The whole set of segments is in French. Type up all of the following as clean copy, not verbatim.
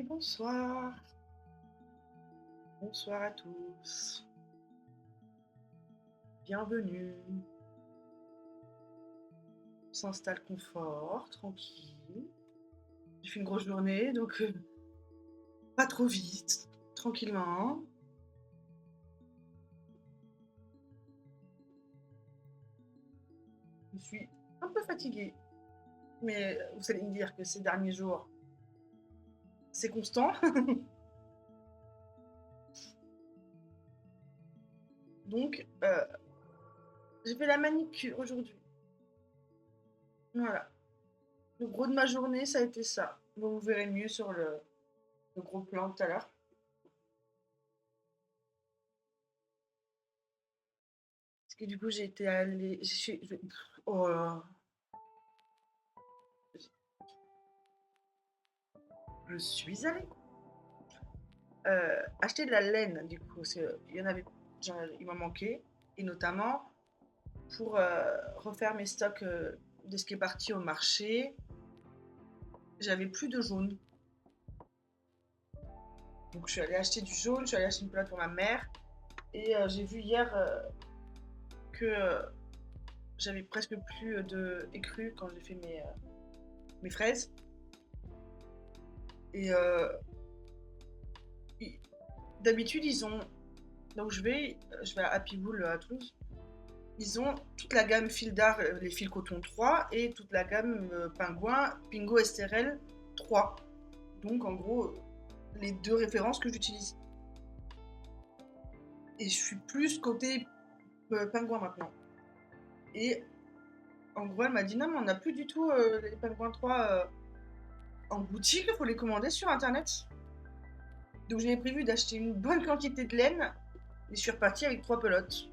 Et bonsoir. Bonsoir à tous. Bienvenue. On s'installe confort, tranquille. J'ai fait une grosse journée, donc pas trop vite, tranquillement. Je suis un peu fatiguée, mais vous allez me dire que ces derniers jours, c'est constant. Donc, j'ai fait la manicure aujourd'hui. Voilà. Le gros de ma journée, ça a été ça. Bon, vous verrez mieux sur le gros plan tout à l'heure. Parce que du coup, j'ai été allée. Oh là là. Je suis allée acheter de la laine, du coup. Il y en avait, il m'en manquait. Et notamment pour refaire mes stocks de ce qui est parti au marché. J'avais plus de jaune. Donc je suis allée acheter du jaune, je suis allée acheter une pelote pour ma mère. Et j'ai vu hier que j'avais presque plus de écrue quand j'ai fait mes fraises. Et d'habitude, ils ont. Donc je vais à Happy Bull à Toulouse. Ils ont toute la gamme fil d'art, les fils coton 3 et toute la gamme pingouin, Pingo STRL 3. Donc en gros, les deux références que j'utilise. Et je suis plus côté pingouin maintenant. Et en gros, elle m'a dit non, mais on n'a plus du tout les pingouins 3 en boutique, il faut les commander sur internet. Donc j'avais prévu d'acheter une bonne quantité de laine et je suis repartie avec 3 pelotes.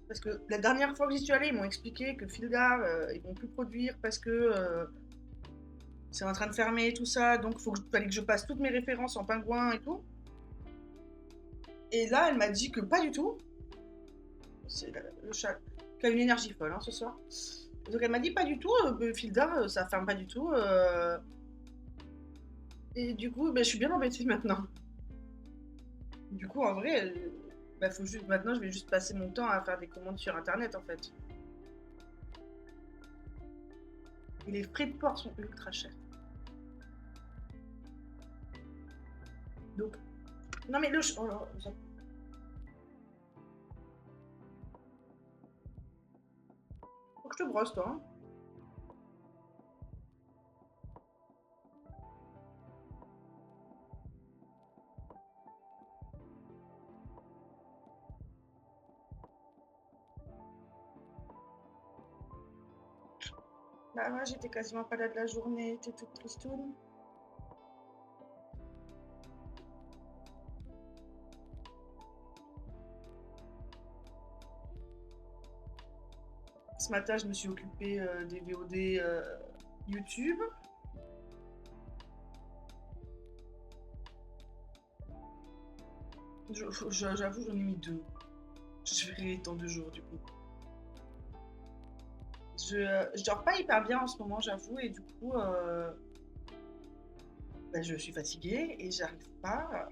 Parce que la dernière fois que j'y suis allée, ils m'ont expliqué que Fildar, ils vont plus produire parce que c'est en train de fermer et tout ça, donc il fallait que je passe toutes mes références en pingouin et tout. Et là, elle m'a dit que pas du tout. C'est le chat qui a une énergie folle ce soir. Donc elle m'a dit pas du tout, Fildar, ça ferme pas du tout. Et du coup, je suis bien embêtée maintenant. Du coup, en vrai, faut juste, maintenant, je vais juste passer mon temps à faire des commandes sur internet en fait. Et les frais de port sont ultra chers. Donc, non mais oh là, faut que je te brosse toi. Hein. Bah ouais, j'étais quasiment pas là de la journée, t'es toute tristoune. Ce matin, je me suis occupée des VOD YouTube. J'avoue, j'en ai mis 2. Je verrai dans 2 jours du coup. Je dors pas hyper bien en ce moment, j'avoue, et du coup, je suis fatiguée et j'arrive pas.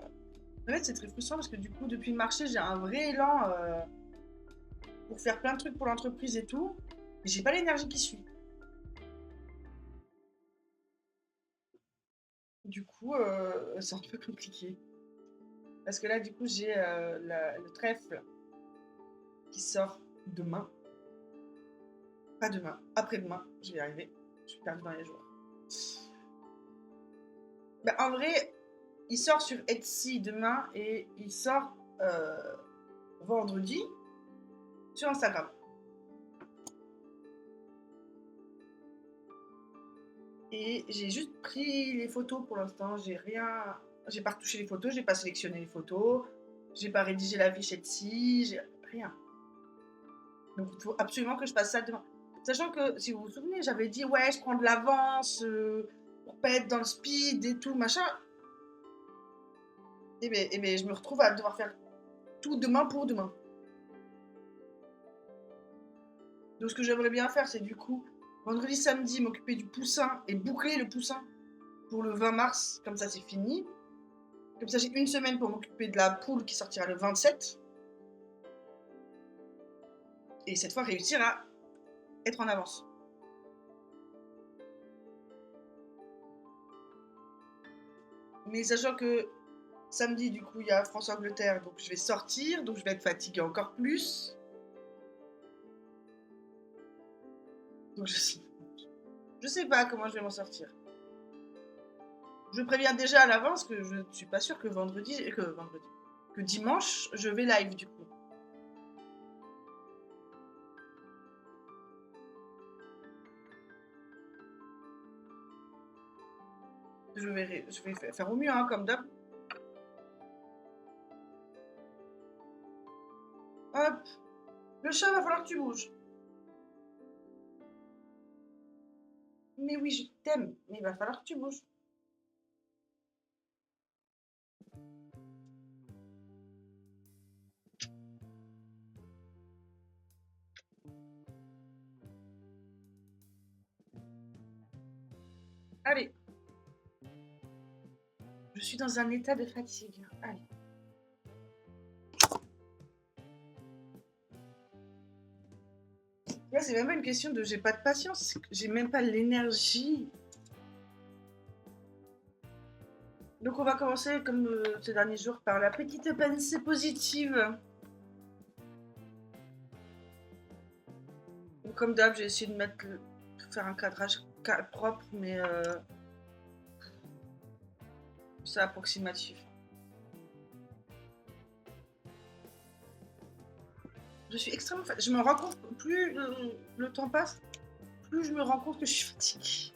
En fait, c'est très frustrant parce que du coup, depuis le marché, j'ai un vrai élan pour faire plein de trucs pour l'entreprise et tout, mais j'ai pas l'énergie qui suit. Du coup, c'est un peu compliqué. Parce que là, du coup, j'ai le trèfle qui sort demain. Pas demain, après-demain, je vais y arriver. Je suis perdue dans les jours. En vrai, il sort sur Etsy demain et il sort vendredi sur Instagram. Et j'ai juste pris les photos pour l'instant. J'ai pas retouché les photos, j'ai pas sélectionné les photos, j'ai pas rédigé la fiche Etsy, j'ai rien. Donc il faut absolument que je fasse ça demain. Sachant que, si vous vous souvenez, j'avais dit ouais, je prends de l'avance pour pas être dans le speed et tout, machin. Et je me retrouve à devoir faire tout demain pour demain. Donc ce que j'aimerais bien faire, c'est du coup Vendredi, samedi, m'occuper du poussin et boucler le poussin pour le 20 mars. Comme ça, c'est fini. Comme ça, j'ai une semaine pour m'occuper de la poule qui sortira le 27. Et cette fois, réussir à être en avance. Mais sachant que samedi, du coup, il y a France-Angleterre, donc je vais sortir, donc je vais être fatiguée encore plus. Donc je sais pas comment je vais m'en sortir. Je préviens déjà à l'avance que je ne suis pas sûre que que dimanche, je vais live du coup. Je vais faire au mieux, hein, comme d'hab. Hop, le chat, va falloir que tu bouges. Mais oui, je t'aime, mais il va falloir que tu bouges. Allez. Je suis dans un état de fatigue. Allez. Là, c'est même pas une question de j'ai pas de patience, j'ai même pas l'énergie. Donc on va commencer comme ces derniers jours par la petite pensée positive. Donc, comme d'hab, j'ai essayé de faire un cadrage propre, mais c'est approximatif. Je suis extrêmement fatiguée. Je me rends compte, plus le temps passe, plus je me rends compte que je suis fatiguée.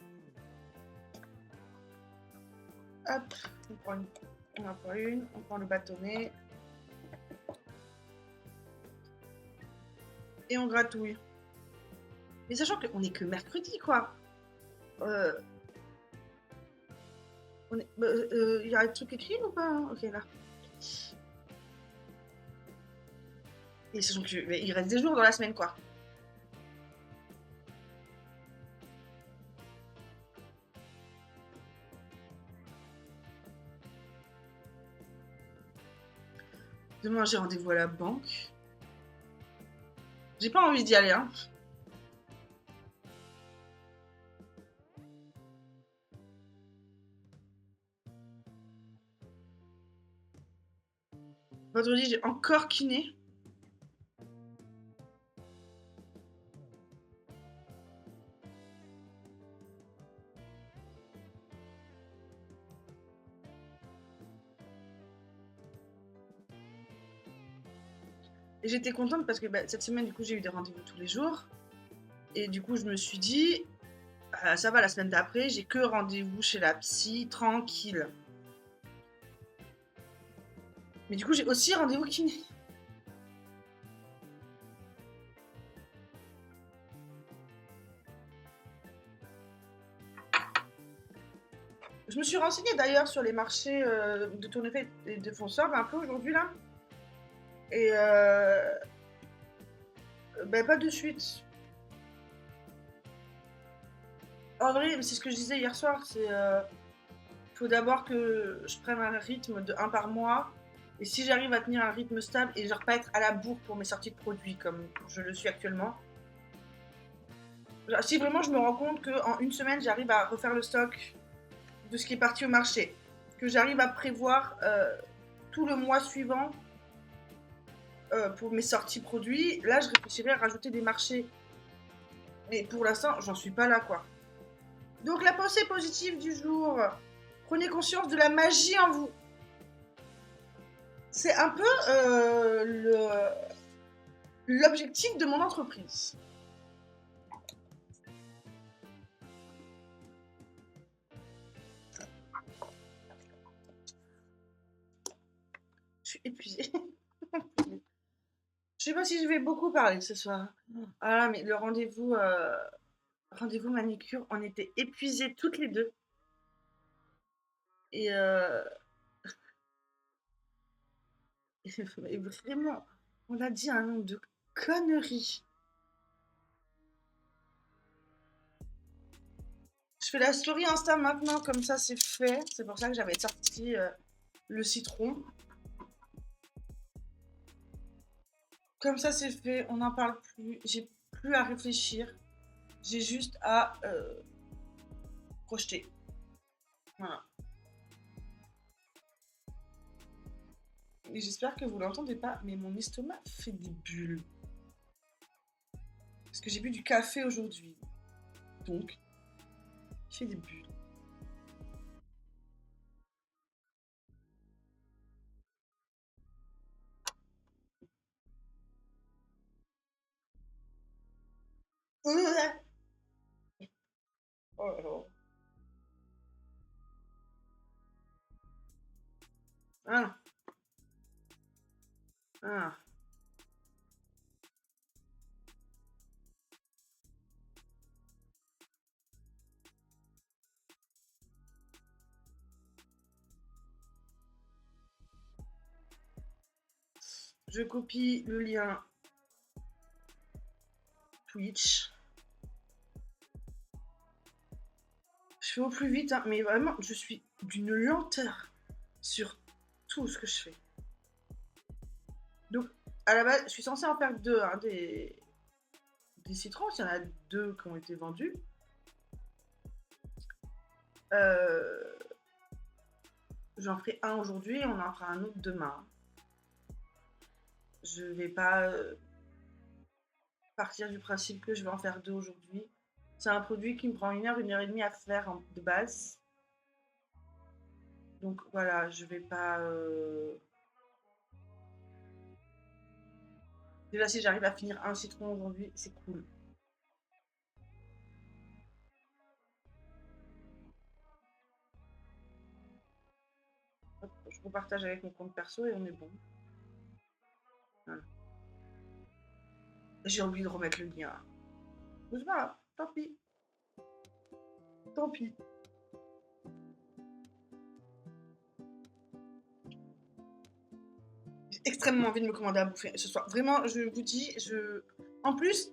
Hop, on prend une, on prend le bâtonnet. Et on gratouille. Mais sachant qu'on n'est que mercredi, quoi. Il y a un truc écrit ou pas? Ok, là. Et sachant qu'il reste des jours dans la semaine, quoi. Demain, j'ai rendez-vous à la banque. J'ai pas envie d'y aller, hein. Vendredi, j'ai encore kiné. Et j'étais contente parce que cette semaine, du coup, j'ai eu des rendez-vous tous les jours. Et du coup, je me suis dit, ça va, la semaine d'après, j'ai que rendez-vous chez la psy, tranquille. Mais du coup, j'ai aussi rendez-vous kiné. Je me suis renseignée d'ailleurs sur les marchés de tournevis et de fonceurs un peu aujourd'hui là. Et pas de suite. En vrai, c'est ce que je disais hier soir, c'est faut d'abord que je prenne un rythme de 1 par mois. Et si j'arrive à tenir un rythme stable et genre pas être à la bourre pour mes sorties de produits comme je le suis actuellement. Si vraiment je me rends compte qu'en une semaine j'arrive à refaire le stock de ce qui est parti au marché, que j'arrive à prévoir tout le mois suivant pour mes sorties produits, là je réfléchirais à rajouter des marchés. Mais pour l'instant, j'en suis pas là, quoi. Donc la pensée positive du jour, prenez conscience de la magie en vous. C'est un peu l'objectif de mon entreprise. Je suis épuisée. Je sais pas si je vais beaucoup parler ce soir. Ah mais le rendez-vous manicure, on était épuisées toutes les deux. Et vraiment, on a dit un nombre de conneries. fais la story Insta maintenant, comme ça c'est fait. C'est pour ça que j'avais sorti le citron. Comme ça c'est fait, on n'en parle plus. J'ai plus à réfléchir. J'ai juste à projeter. Voilà. Et j'espère que vous l'entendez pas, mais mon estomac fait des bulles. Parce que j'ai bu du café aujourd'hui. Donc, il fait des bulles. Oh là là. Ah, ah. Je copie le lien Twitch. Je fais au plus vite, hein, mais vraiment, je suis d'une lenteur sur tout ce que je fais. Donc, à la base, je suis censée en faire deux, hein, des citrons. Il y en a deux qui ont été vendus. J'en ferai un aujourd'hui et on en fera un autre demain. Je vais pas partir du principe que je vais en faire deux aujourd'hui. C'est un produit qui me prend 1 heure et demie à faire de base. Donc voilà, je vais pas... Déjà, si j'arrive à finir un citron aujourd'hui, c'est cool. Hop, je repartage avec mon compte perso et on est bon. Voilà. J'ai oublié de remettre le lien. Je sais pas, tant pis. Tant pis. J'ai extrêmement envie de me commander à bouffer ce soir. Vraiment, je vous dis, En plus,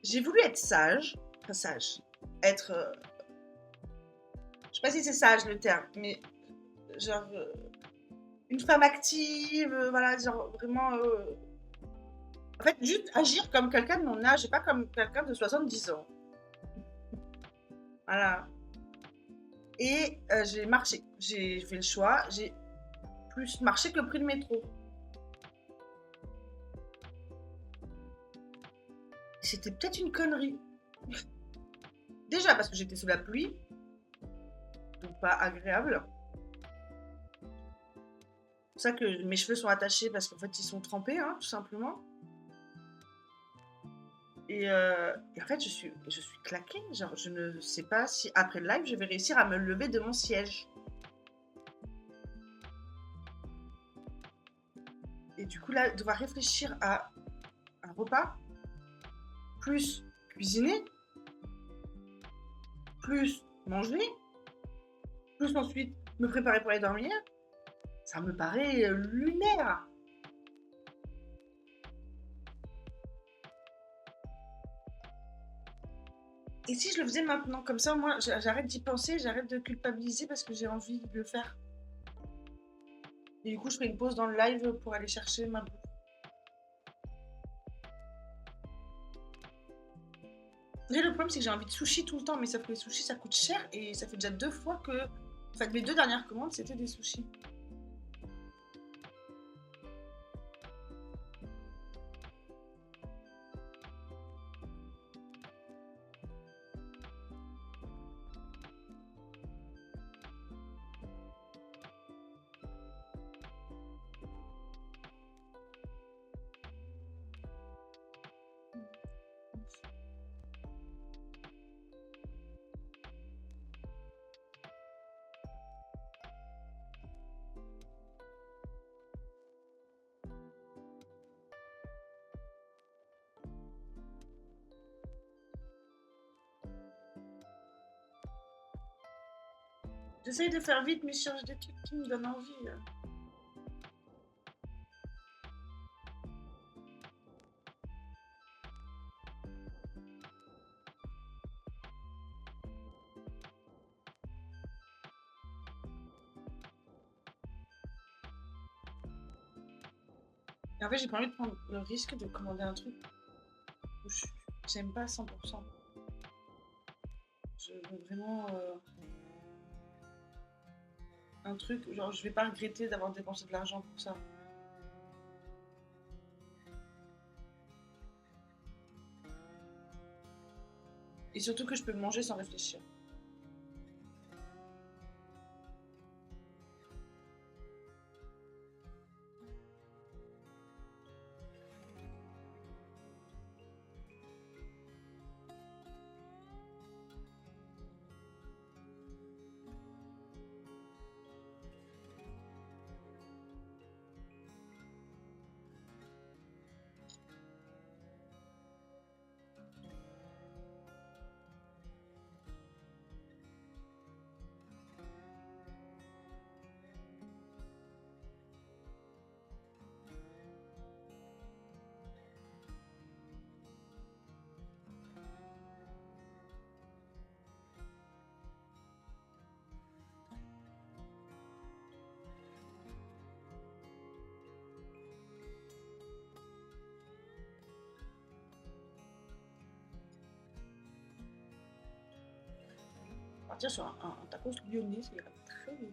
j'ai voulu être sage. Enfin, sage. Être... Je sais pas si c'est sage le terme, mais genre... une femme active, voilà, genre vraiment... En fait, juste agir comme quelqu'un de mon âge et pas comme quelqu'un de 70 ans. Voilà. Et j'ai marché. J'ai fait le choix. J'ai plus marché que pris le métro. C'était peut-être une connerie. Déjà parce que j'étais sous la pluie. Donc pas agréable. C'est pour ça que mes cheveux sont attachés parce qu'en fait ils sont trempés, hein, tout simplement. Et en fait je suis claquée. Genre je ne sais pas si après le live je vais réussir à me lever de mon siège. Et du coup là, devoir réfléchir à un repas, plus cuisiner, plus manger, plus ensuite me préparer pour aller dormir, ça me paraît lunaire. Et si je le faisais maintenant, comme ça, moi, j'arrête d'y penser, j'arrête de culpabiliser parce que j'ai envie de le faire. Et du coup, je fais une pause dans le live pour aller chercher ma bouffe. Et le problème, c'est que j'ai envie de sushi tout le temps, mais sauf que les sushis, ça coûte cher et ça fait déjà 2 fois que... En fait, mes 2 dernières commandes, c'était des sushis. J'essaye de faire vite, mais je cherche des trucs qui me donnent envie. Et en fait, j'ai pas envie de prendre le risque de commander un truc où j'aime pas à 100%. Je veux vraiment un truc, genre je vais pas regretter d'avoir dépensé de l'argent pour ça. Et surtout que je peux le manger sans réfléchir. Partir sur un tacos lyonnais, ça irait très bien.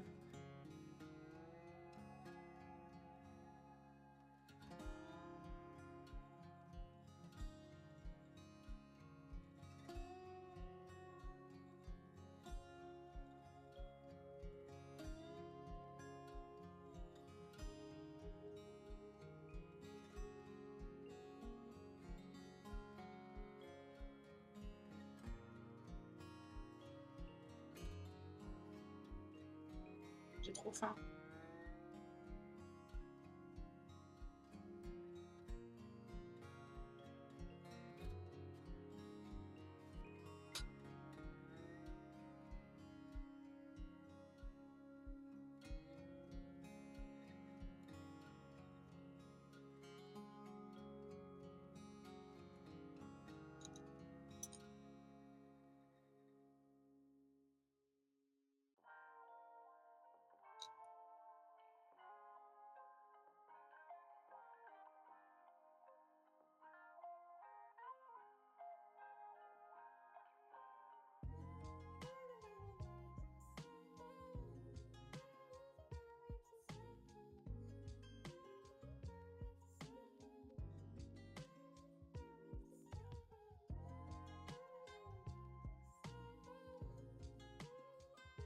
J'ai trop faim.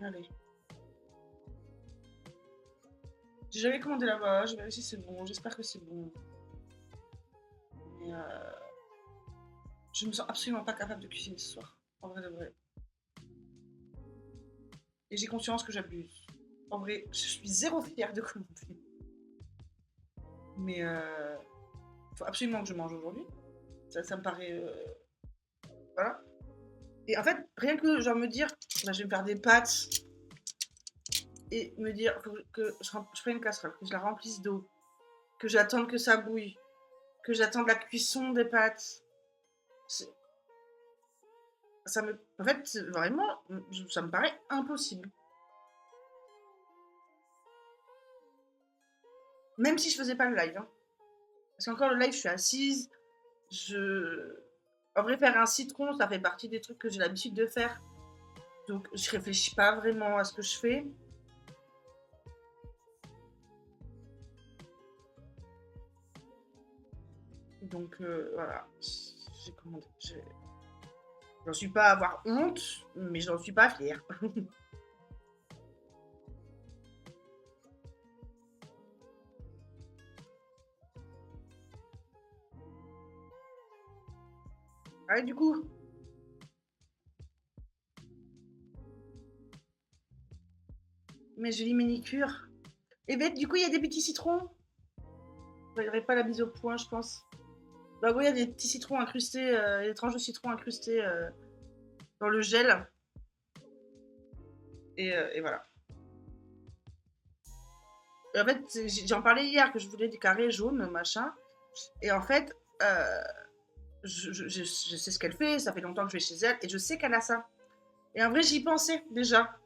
Allez. J'ai jamais commandé là-bas, je vais vérifier si c'est bon, j'espère que c'est bon. Mais je me sens absolument pas capable de cuisiner ce soir, en vrai de vrai. Et j'ai conscience que j'abuse. En vrai, je suis zéro fière de commander. Mais faut absolument que je mange aujourd'hui. Ça me paraît... voilà. Et en fait, rien que genre me dire, bah, je vais me faire des pâtes et me dire, faut que je prenne une casserole, que je la remplisse d'eau, que j'attende que ça bouille, que j'attende la cuisson des pâtes. Ça me... En fait, vraiment, ça me paraît impossible. Même si je faisais pas le live. Hein. Parce qu'encore le live, je suis assise. En vrai, faire un citron, ça fait partie des trucs que j'ai l'habitude de faire. Donc, je réfléchis pas vraiment à ce que je fais. Donc, voilà. J'ai commandé. J'en suis pas à avoir honte, mais j'en suis pas fière. Ouais, du coup. Mes jolies manicures. Et bête, du coup, il y a des petits citrons. Il n'y aurait pas la mise au point, je pense. Bah oui, il y a des petits citrons incrustés, des tranches de citron incrustées dans le gel. Et voilà. Et en fait, j'en parlais hier que je voulais des carrés jaunes, machin. Et en fait, je sais ce qu'elle fait, ça fait longtemps que je vais chez elle, et je sais qu'elle a ça. Et en vrai, j'y pensais déjà.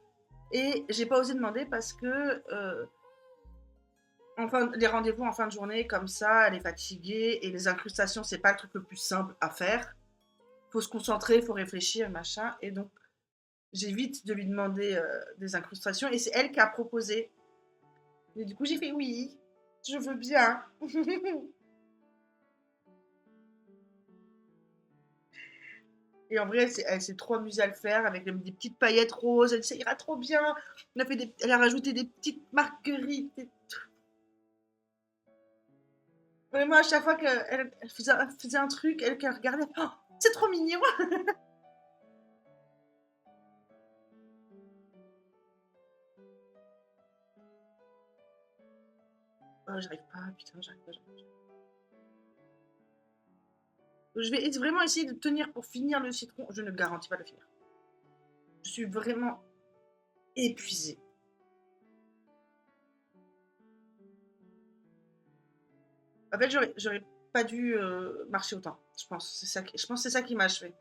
Et j'ai pas osé demander parce que Enfin, les rendez-vous en fin de journée, comme ça, elle est fatiguée et les incrustations, c'est pas le truc le plus simple à faire. Faut se concentrer, faut réfléchir, machin. Et donc, j'évite de lui demander des incrustations et c'est elle qui a proposé. Et du coup, j'ai fait oui, je veux bien. Et en vrai, elle s'est trop amusée à le faire avec des petites paillettes roses. Elle dit ça ira trop bien. Elle a rajouté des petites marguerites. Vraiment, à chaque fois qu'elle faisait un truc, elle regardait, oh, c'est trop mignon. Oh, j'arrive pas, putain, j'arrive pas. Je vais vraiment essayer de tenir pour finir le citron. Je ne garantis pas de le finir. Je suis vraiment épuisée. En fait, j'aurais pas dû marcher autant. Je pense. Je pense que c'est ça qui m'a achevé.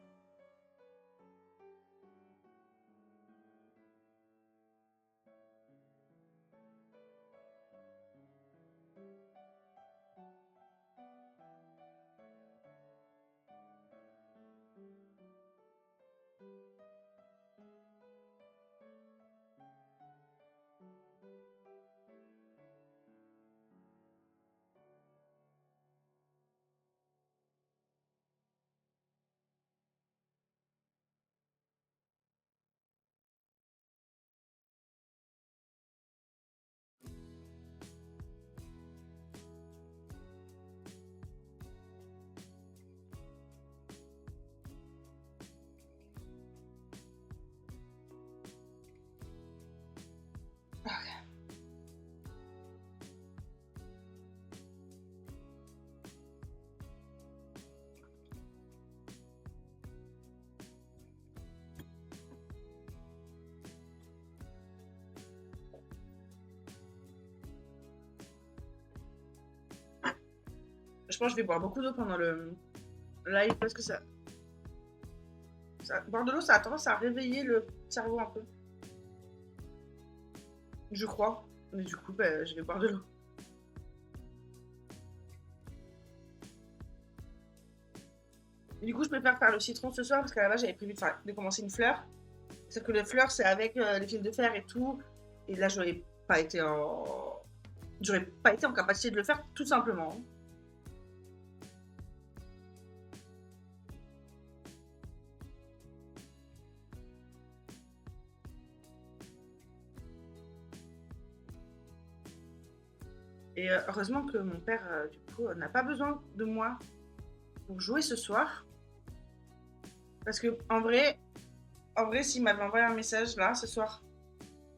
Je pense que je vais boire beaucoup d'eau pendant le live parce que boire de l'eau, ça a tendance à réveiller le cerveau un peu. Je crois. Mais du coup, bah, je vais boire de l'eau. Et du coup, je préfère faire le citron ce soir parce qu'à la base, j'avais prévu de commencer une fleur. C'est que les fleurs, c'est avec les fils de fer et tout. Et là, j'aurais pas été en capacité de le faire tout simplement. Et heureusement que mon père, du coup, n'a pas besoin de moi pour jouer ce soir. Parce que en vrai, s'il m'avait envoyé un message là ce soir,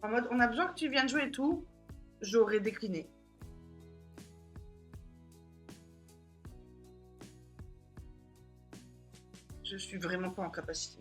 en mode on a besoin que tu viennes jouer et tout, j'aurais décliné. Je suis vraiment pas en capacité.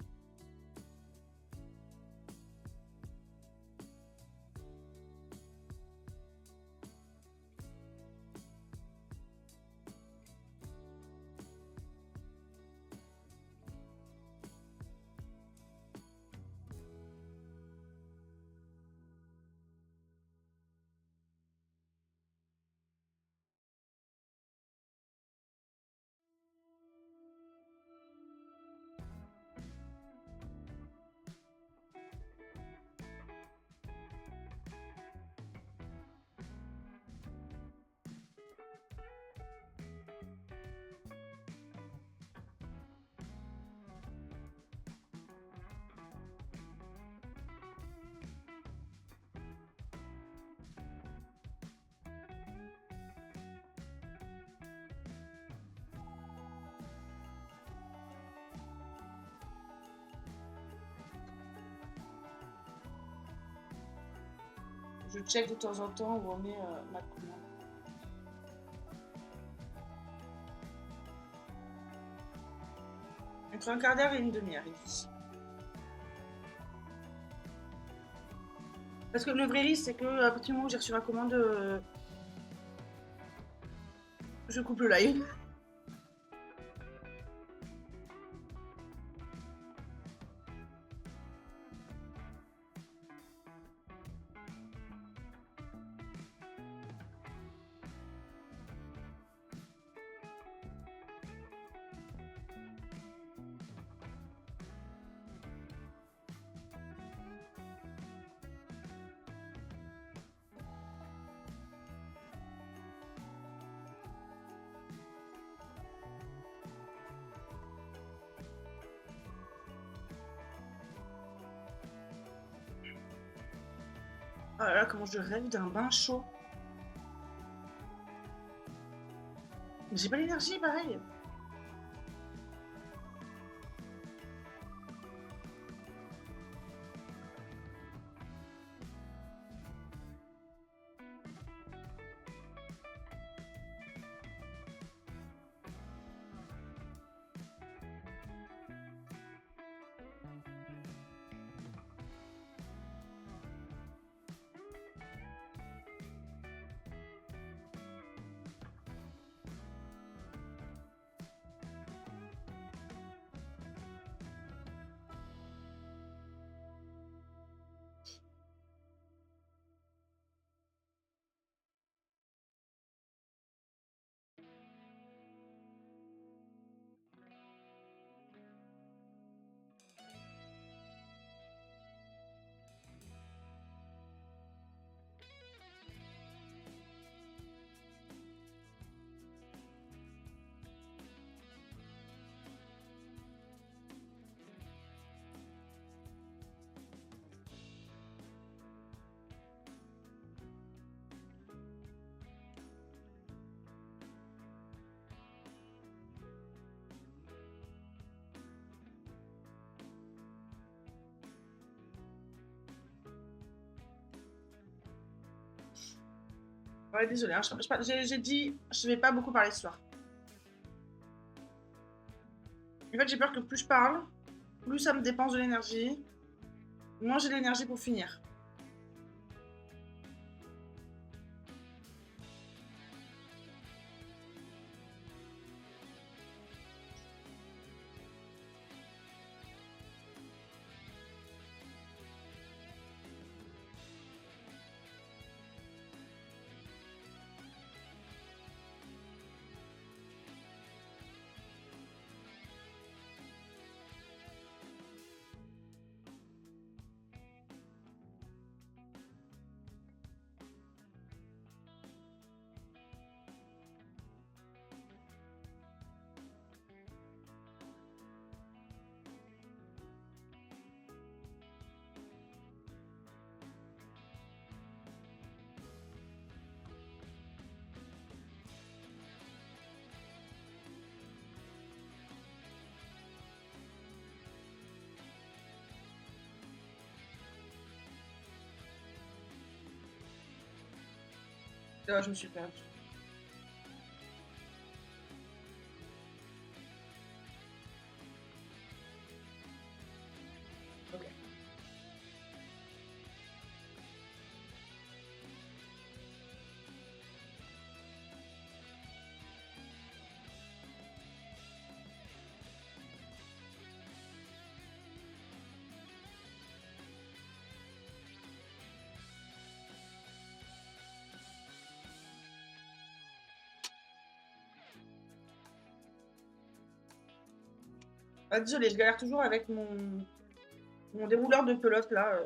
Je check de temps en temps où on est ma commande. Entre un quart d'heure et une demi-heure, il dit. Parce que le vrai risque, c'est que à partir du moment où j'ai reçu ma commande, je coupe le live. Oh là là, comment je rêve d'un bain chaud. Mais j'ai pas l'énergie, pareil. Ouais, désolé, hein, j'ai dit, je vais pas beaucoup parler ce soir. En fait, j'ai peur que plus je parle, plus ça me dépense de l'énergie, moins j'ai de l'énergie pour finir. Là, je me suis perdue. Ok. Ah, désolé, je galère toujours avec mon dérouleur de pelote là.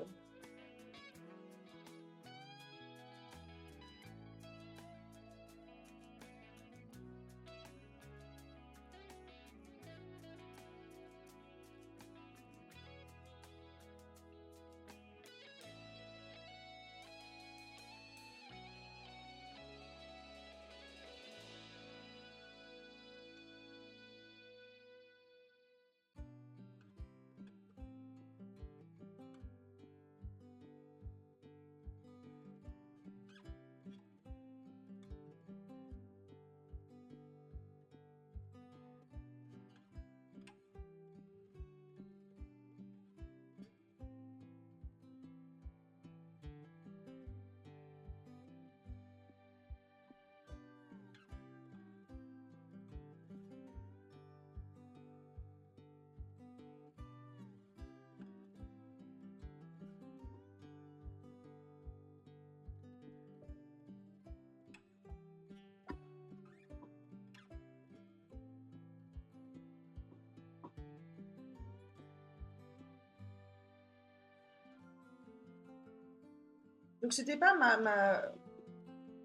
Donc c'était pas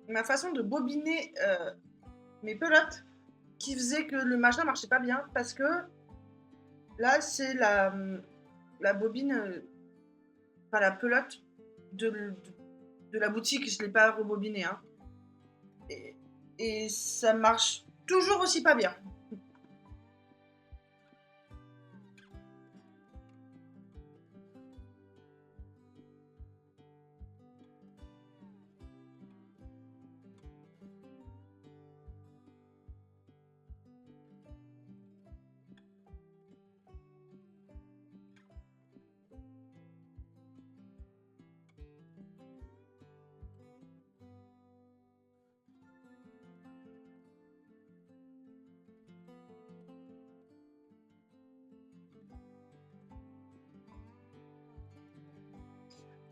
ma façon de bobiner mes pelotes qui faisait que le machin marchait pas bien, parce que là c'est la bobine, enfin la pelote de de la boutique, je l'ai pas rebobiné, hein. Et, et ça marche toujours aussi pas bien.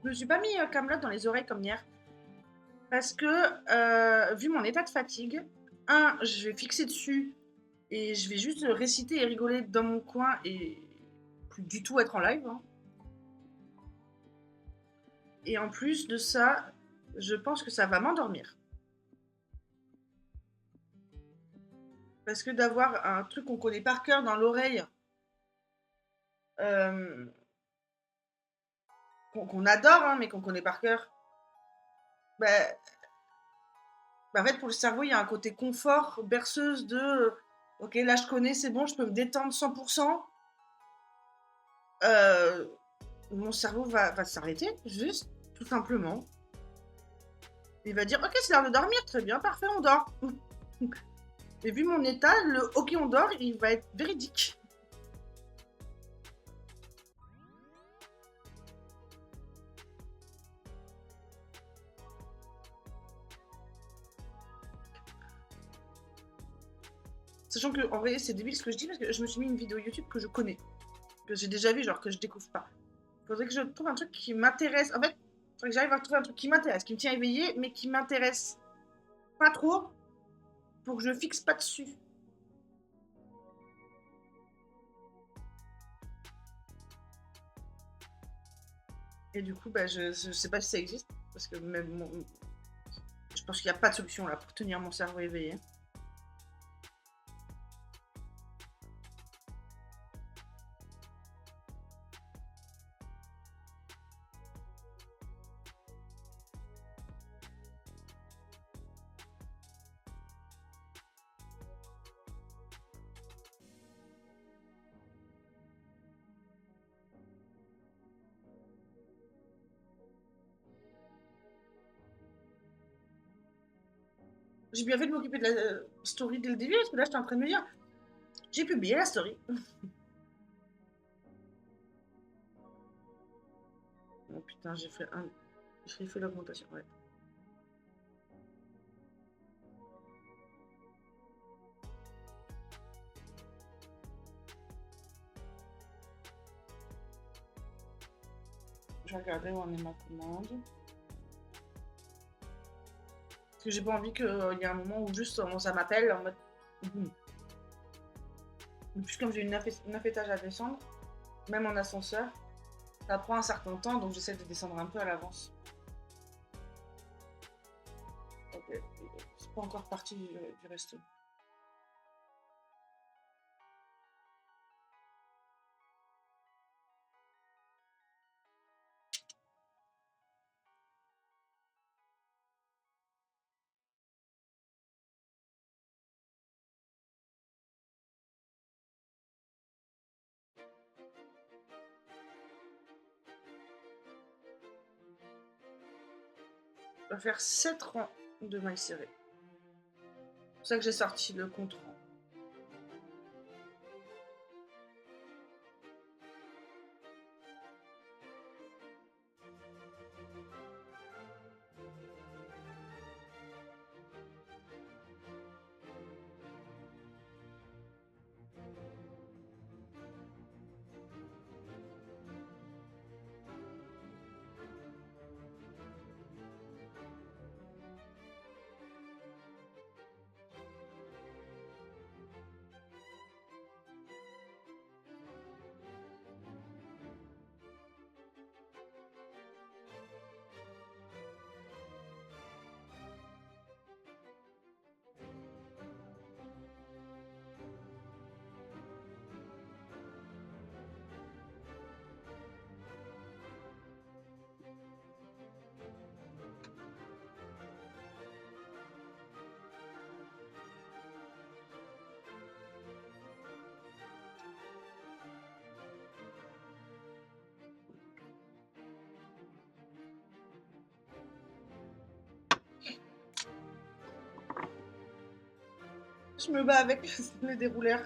Je me suis pas mis Camelot dans les oreilles comme hier. Parce que, vu mon état de fatigue, je vais fixer dessus et je vais juste réciter et rigoler dans mon coin et plus du tout être en live, hein. Et en plus de ça, je pense que ça va m'endormir. Parce que d'avoir un truc qu'on connaît par cœur dans l'oreille, euh, qu'on adore, hein, mais qu'on connaît par cœur, bah, en fait, pour le cerveau, il y a un côté confort, berceuse de ok, là je connais, c'est bon, je peux me détendre 100%. Mon cerveau va s'arrêter, juste, tout simplement. Il va dire ok, c'est l'heure de dormir, très bien, parfait, on dort. Et vu mon état, le ok, on dort, il va être véridique. Sachant que, en vrai, c'est débile ce que je dis parce que je me suis mis une vidéo YouTube que je connais, que j'ai déjà vu, genre que je découvre pas. Faudrait que je trouve un truc qui m'intéresse. En fait, faudrait que j'arrive à trouver un truc qui m'intéresse, qui me tient éveillé, mais qui m'intéresse pas trop pour que je fixe pas dessus. Et du coup, bah, je sais pas si ça existe parce que même je pense qu'il n'y a pas de solution là pour tenir mon cerveau éveillé. J'ai bien fait de m'occuper de la story dès le début parce que là, j'étais en train de me dire, j'ai publié la story. Oh putain, j'ai fait l'augmentation, ouais. Je vais regarder où en est ma commande. Parce que j'ai pas envie qu'il y ait un moment où juste ça m'appelle en mode. En plus, comme j'ai une 9 étages à descendre, même en ascenseur, ça prend un certain temps, donc j'essaie de descendre un peu à l'avance. Ok, c'est pas encore parti du resto. On va faire 7 rangs de mailles serrées. C'est pour ça que j'ai sorti le compte rang. Je me bats avec le dérouleur.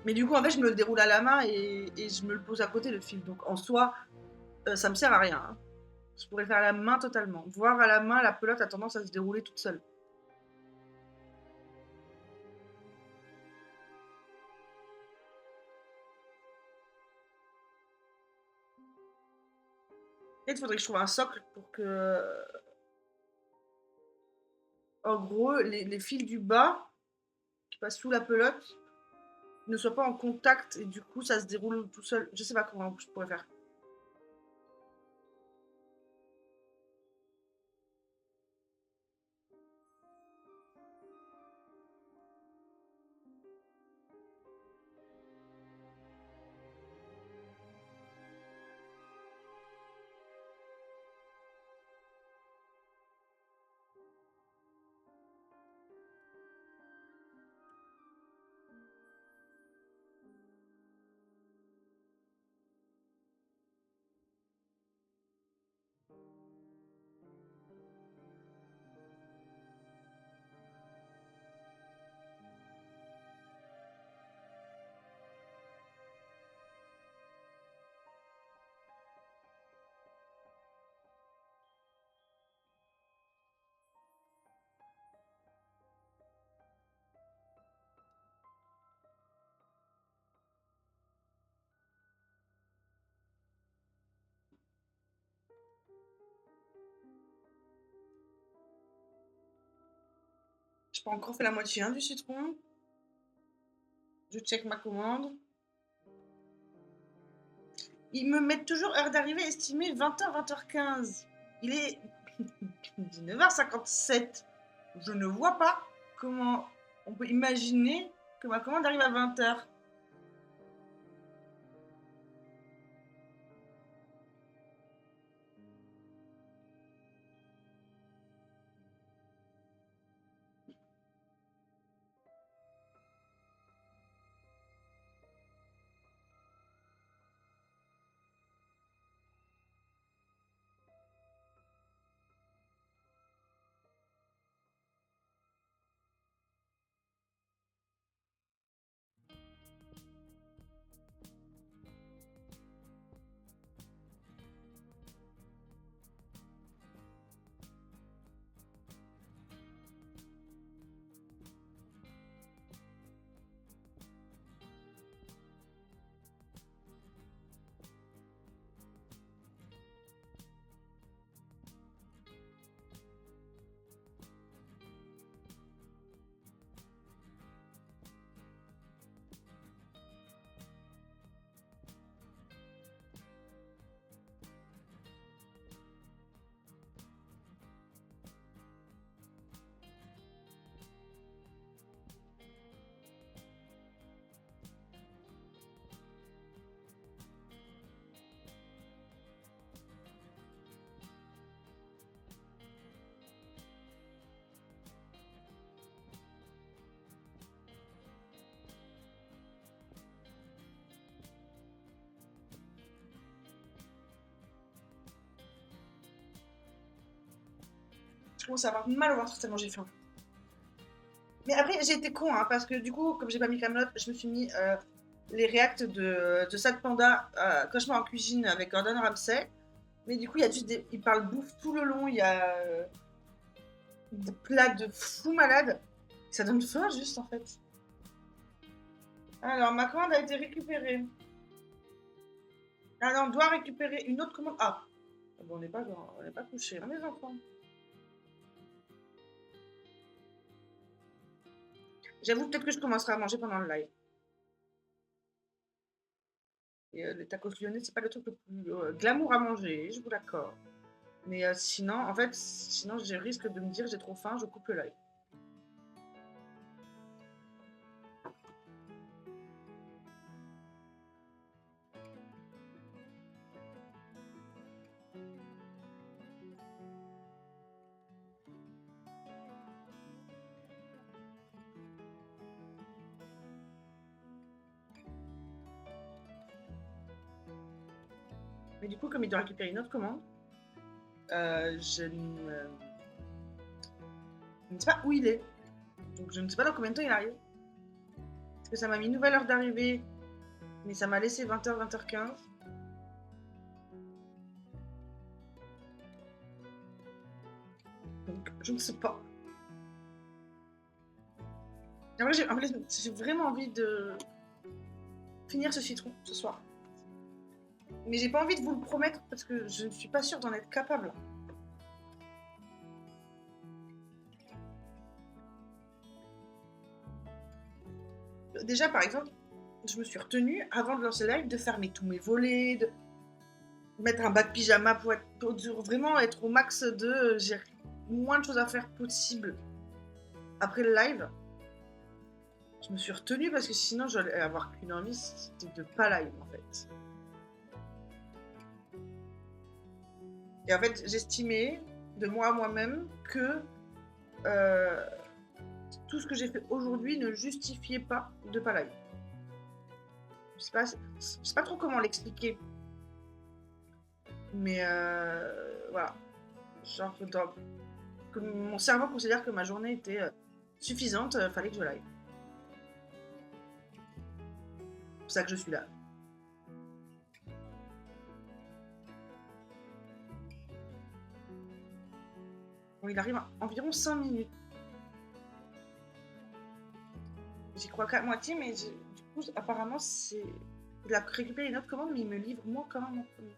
Mais du coup, en fait, je me le déroule à la main et je me le pose à côté, le fil. Donc, en soi, ça me sert à rien, hein. Je pourrais le faire à la main totalement. Voir à la main, la pelote a tendance à se dérouler toute seule. Peut-être il faudrait que je trouve un socle pour que, en gros, les fils du bas qui passent sous la pelote ne soient pas en contact et du coup, ça se déroule tout seul. Je sais pas comment je pourrais faire. J'ai pas encore fait la moitié hein, du citron. Je check ma commande. Ils me mettent toujours heure d'arrivée estimée 20h, 20h15. Il est 19h57. Je ne vois pas comment on peut imaginer que ma commande arrive à 20h. Je commence à avoir mal au ventre tellement j'ai faim. Mais après, j'ai été con, hein, parce que du coup, comme j'ai pas mis Camelot, je me suis mis les réacts de Sad Panda, Cauchemar en cuisine avec Gordon Ramsay. Mais du coup, il y a juste il parle bouffe tout le long, il y a des plats de fou malade. Ça donne faim juste en fait. Alors, ma commande a été récupérée. Ah non, on doit récupérer une autre commande. Ah, bon, on n'est pas couché, hein, mes enfants. J'avoue peut-être que je commencerai à manger pendant le live. Et les tacos lyonnais, c'est pas le truc le plus glamour à manger, je vous l'accorde. Mais sinon, en fait, sinon je risque de me dire j'ai trop faim, je coupe le live. Mais du coup, comme il doit récupérer une autre commande, je ne sais pas où il est. Donc je ne sais pas dans combien de temps il arrive. Parce que ça m'a mis une nouvelle heure d'arrivée, mais ça m'a laissé 20h, 20h15. Donc je ne sais pas. En vrai, j'ai vraiment envie de finir ce citron ce soir. Mais j'ai pas envie de vous le promettre parce que je ne suis pas sûre d'en être capable. Déjà, par exemple, je me suis retenue, avant de lancer le live, de fermer tous mes volets, de mettre un bas de pyjama pour vraiment être au max de... j'ai moins de choses à faire possible. Après le live, je me suis retenue parce que sinon, j'allais avoir qu'une envie, c'était de pas live, en fait. Et en fait, j'estimais, de moi à moi-même, que tout ce que j'ai fait aujourd'hui ne justifiait pas de pas live. Je sais pas trop comment l'expliquer. Mais voilà. Genre que mon cerveau considère que ma journée était suffisante, fallait que je live. C'est pour ça que je suis là. Bon, il arrive à environ 5 minutes. J'y crois qu'à moitié, mais du coup, apparemment, c'est... Il a récupéré une autre commande, mais il me livre moi quand même en premier.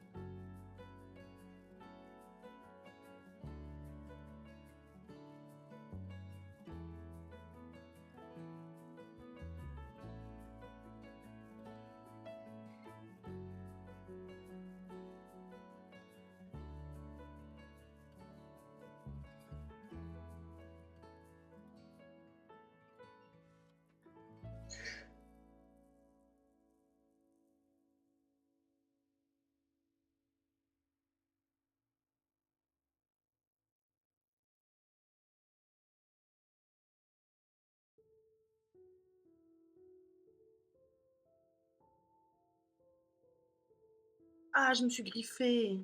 Ah, je me suis griffée.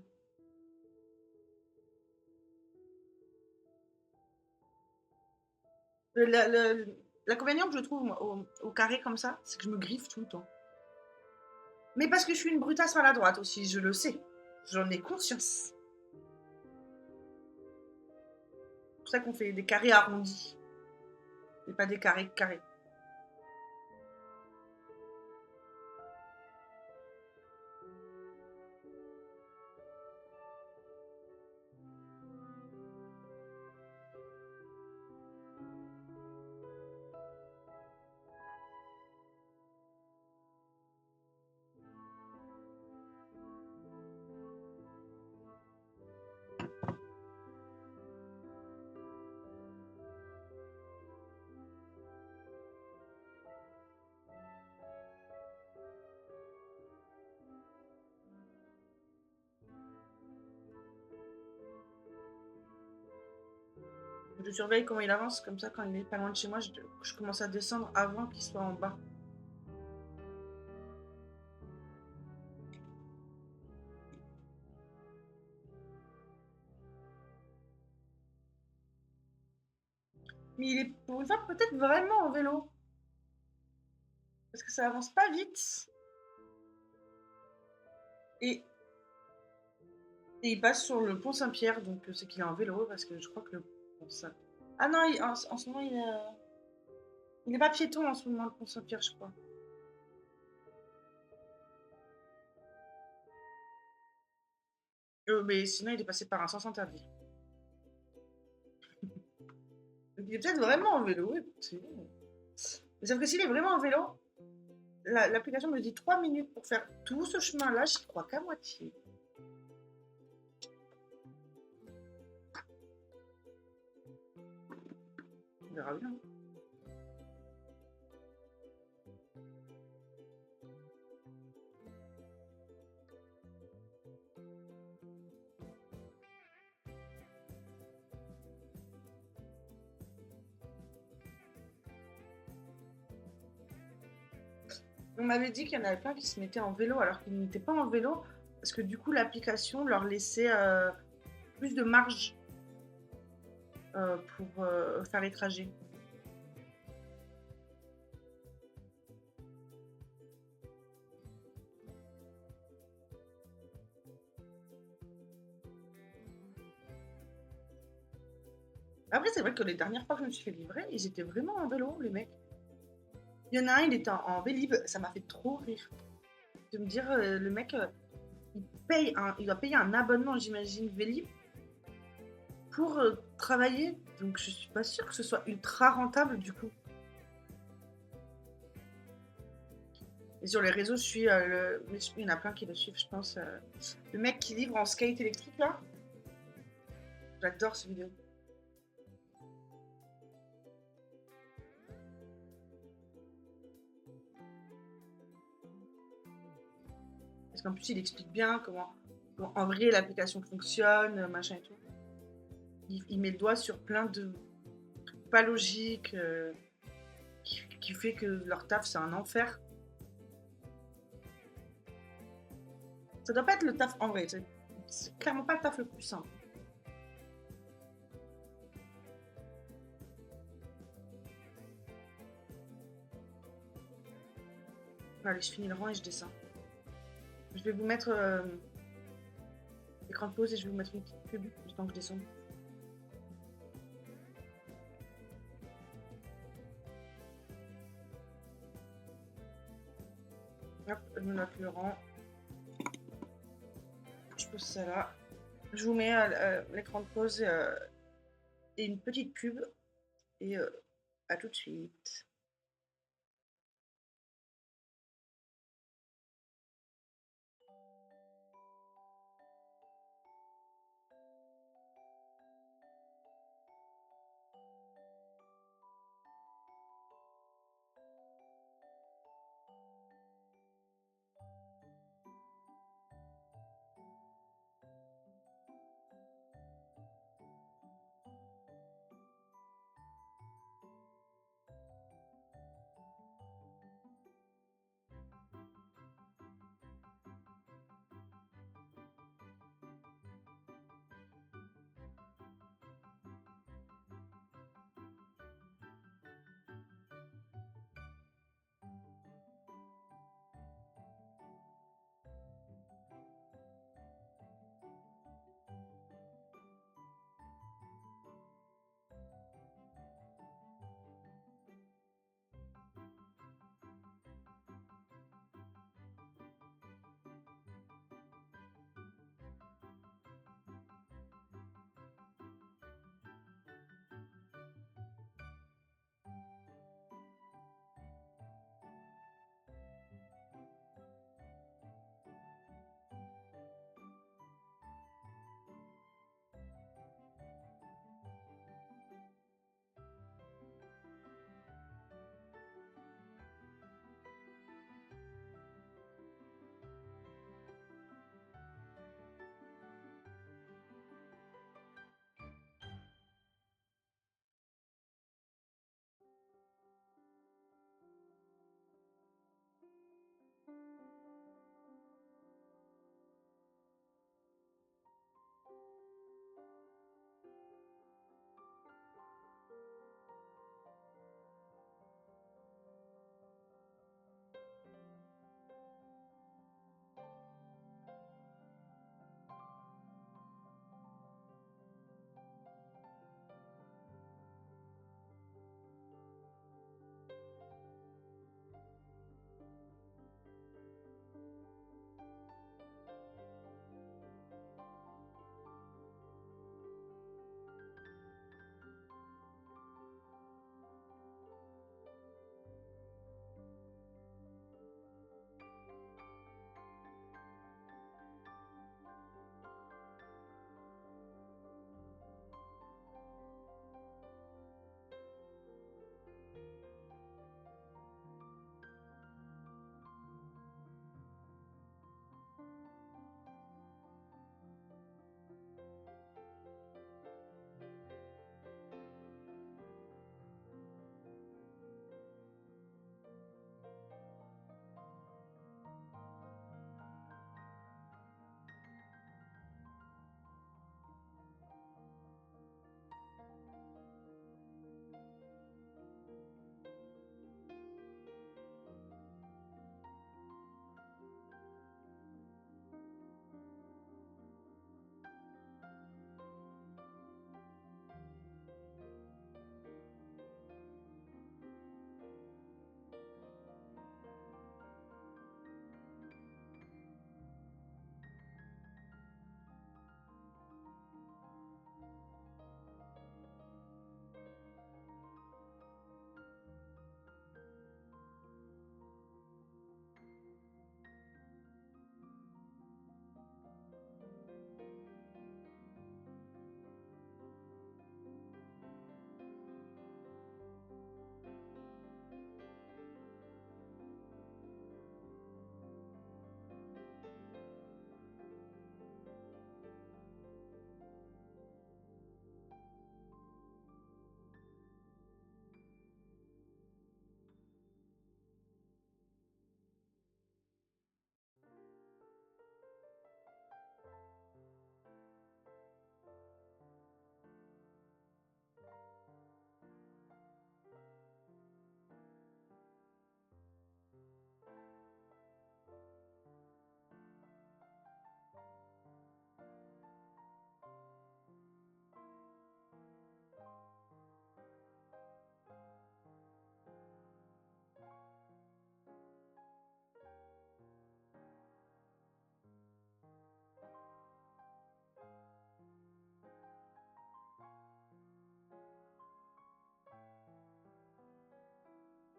L'inconvénient que je trouve moi, au carré comme ça, c'est que je me griffe tout le temps. Mais parce que je suis une brutasse maladroite aussi, je le sais. J'en ai conscience. C'est pour ça qu'on fait des carrés arrondis. Et pas des carrés carrés. Je surveille comment il avance, comme ça quand il est pas loin de chez moi, je commence à descendre avant qu'il soit en bas. Mais il est pour une fois peut-être vraiment en vélo. Parce que ça avance pas vite. Et il passe sur le pont Saint-Pierre, donc c'est qu'il est en vélo, parce que je crois que le pont Saint... Ah non, en ce moment, il est pas piéton en ce moment, le pont Saint-Pierre, je crois. Mais sinon, il est passé par un sens interdit. Il est peut-être vraiment en vélo, écoutez. Mais sauf que s'il est vraiment en vélo, l'application me dit 3 minutes pour faire tout ce chemin-là, j'y crois qu'à moitié. On verra bien. On m'avait dit qu'il y en avait plein qui se mettaient en vélo alors qu'ils n'étaient pas en vélo. parce que du coup, l'application leur laissait plus de marge pour faire les trajets. Après, c'est vrai que les dernières fois que je me suis fait livrer, ils étaient vraiment en vélo, les mecs. Il y en a un, il était en Vélib, ça m'a fait trop rire. De me dire, le mec, il doit payer un abonnement, j'imagine, Vélib, pour travailler. Donc je suis pas sûre que ce soit ultra rentable du coup. Et sur les réseaux, je suis mais il y en a plein qui le suivent, je pense. Le mec qui livre en skate électrique là. J'adore ces vidéos. Parce qu'en plus, il explique bien comment en vrai l'application fonctionne, machin et tout. Il met le doigt sur plein de trucs pas logiques qui fait que leur taf c'est un enfer. Ça doit pas être le taf en vrai, c'est clairement pas le taf le plus simple. Allez, je finis le rang et je descends. Je vais vous mettre l'écran de pause et je vais vous mettre une petite pub du temps que je descends. Hop, je me note le rang. Je pose ça là. Je vous mets l'écran de pause et une petite pub. Et à tout de suite.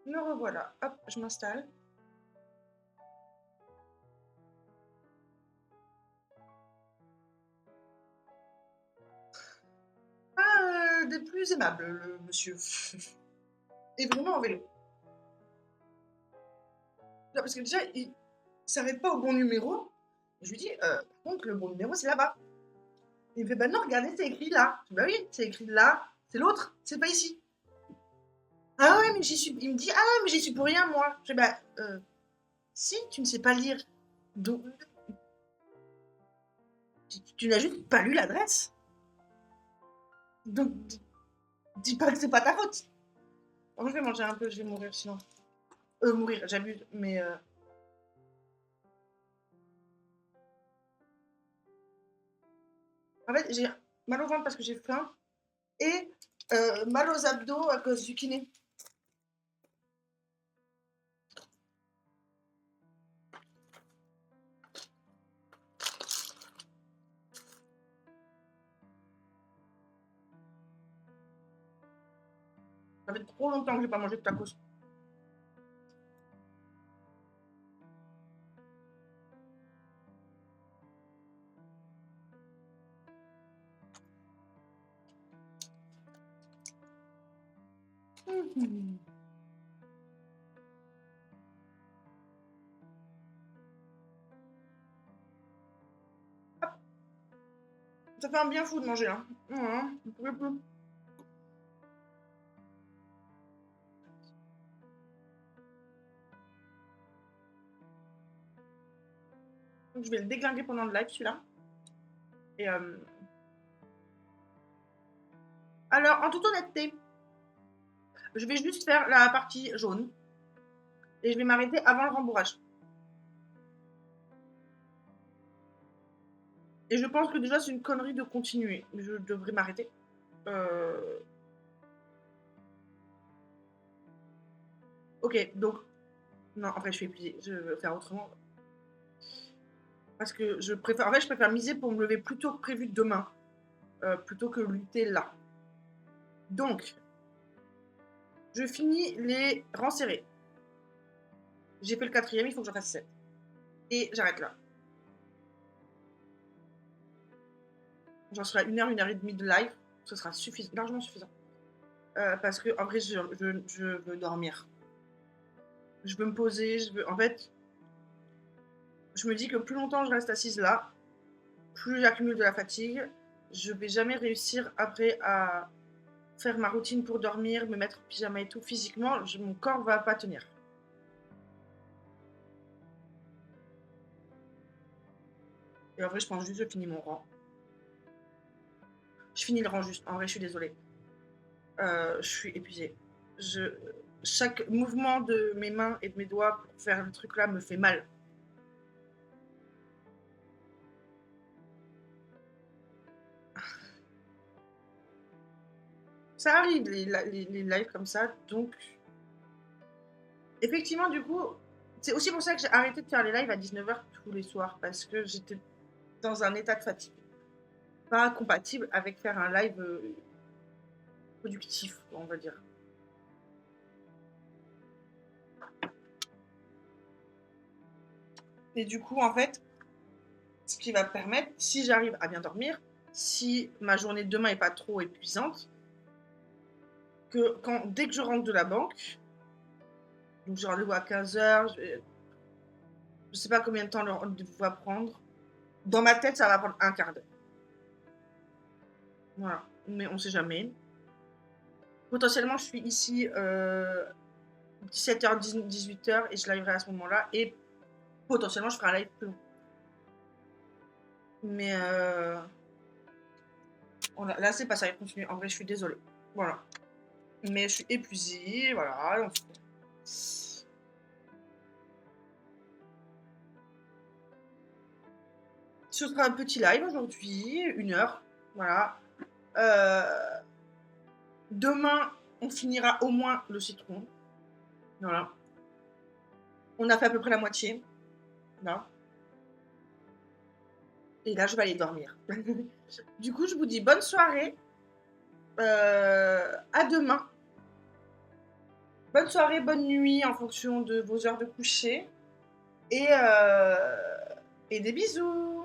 Me revoilà. Hop, je m'installe. Pas des plus aimables, le monsieur. Et vraiment en vélo. Non, parce que déjà, il s'arrête pas au bon numéro. Je lui dis, par contre, le bon numéro, c'est là-bas. Il me fait, bah non, regardez, c'est écrit là. Je dis, bah oui, c'est écrit là. C'est l'autre, c'est pas ici. Ah ouais, mais j'y suis. Il me dit, ah ouais, mais j'y suis pour rien, moi. Je dis, bah, si, tu ne sais pas lire. Donc, tu n'as juste pas lu l'adresse. Donc, dis pas que c'est pas ta faute. Je vais manger un peu, je vais mourir sinon. Mourir, j'abuse, mais. En fait, j'ai mal au ventre parce que j'ai faim et mal aux abdos à cause du kiné. Ça fait trop longtemps que j'ai pas mangé de tacos. Mmh. Ça fait un bien fou de manger là. Hein. Donc, je vais le déglinguer pendant le live celui-là. Et alors, en toute honnêteté, je vais juste faire la partie jaune. Et je vais m'arrêter avant le rembourrage. Et je pense que déjà c'est une connerie de continuer. Je devrais m'arrêter. Ok, donc. Non, en fait, je suis épuisée. Je vais faire autrement. Parce que je préfère. En fait, je préfère miser pour me lever plus tôt que prévu demain. Plutôt que lutter là. Donc, je finis les rangs serrés. J'ai fait le 4e, il faut que j'en fasse 7. Et j'arrête là. J'en serai à 1 heure, 1 heure et demie de live. Ce sera largement suffisant. Parce que, en vrai, je veux dormir. Je veux me poser. En fait, je me dis que plus longtemps je reste assise là, plus j'accumule de la fatigue. Je vais jamais réussir après à faire ma routine pour dormir, me mettre en pyjama et tout. Physiquement, mon corps va pas tenir. Et en vrai, je pense juste que je finis mon rang. Je finis le rang juste. En vrai, je suis désolée. Je suis épuisée. Chaque mouvement de mes mains et de mes doigts pour faire le truc là me fait mal. Ça arrive les lives comme ça, donc effectivement du coup, c'est aussi pour ça que j'ai arrêté de faire les lives à 19h tous les soirs, parce que j'étais dans un état de fatigue. Pas compatible avec faire un live productif, on va dire. Et du coup, en fait, ce qui va permettre, si j'arrive à bien dormir, si ma journée de demain n'est pas trop épuisante, que dès que je rentre de la banque, donc j'ai rendez-vous à 15h, je sais pas combien de temps le rendez-vous va prendre. Dans ma tête, ça va prendre un quart d'heure. Voilà, mais on sait jamais. Potentiellement, je suis ici 17h, 18h et je liverai à ce moment-là. Et potentiellement, je ferai un live plus long. Mais là, c'est pas ça, il continue. En vrai, je suis désolée. Voilà. Mais je suis épuisée, voilà. Donc, ce sera un petit live aujourd'hui, 1 heure. Voilà. Demain, on finira au moins le citron. Voilà. On a fait à peu près la moitié. Là. Et là, je vais aller dormir. Du coup, je vous dis bonne soirée. À demain. Bonne soirée, bonne nuit en fonction de vos heures de coucher et des bisous!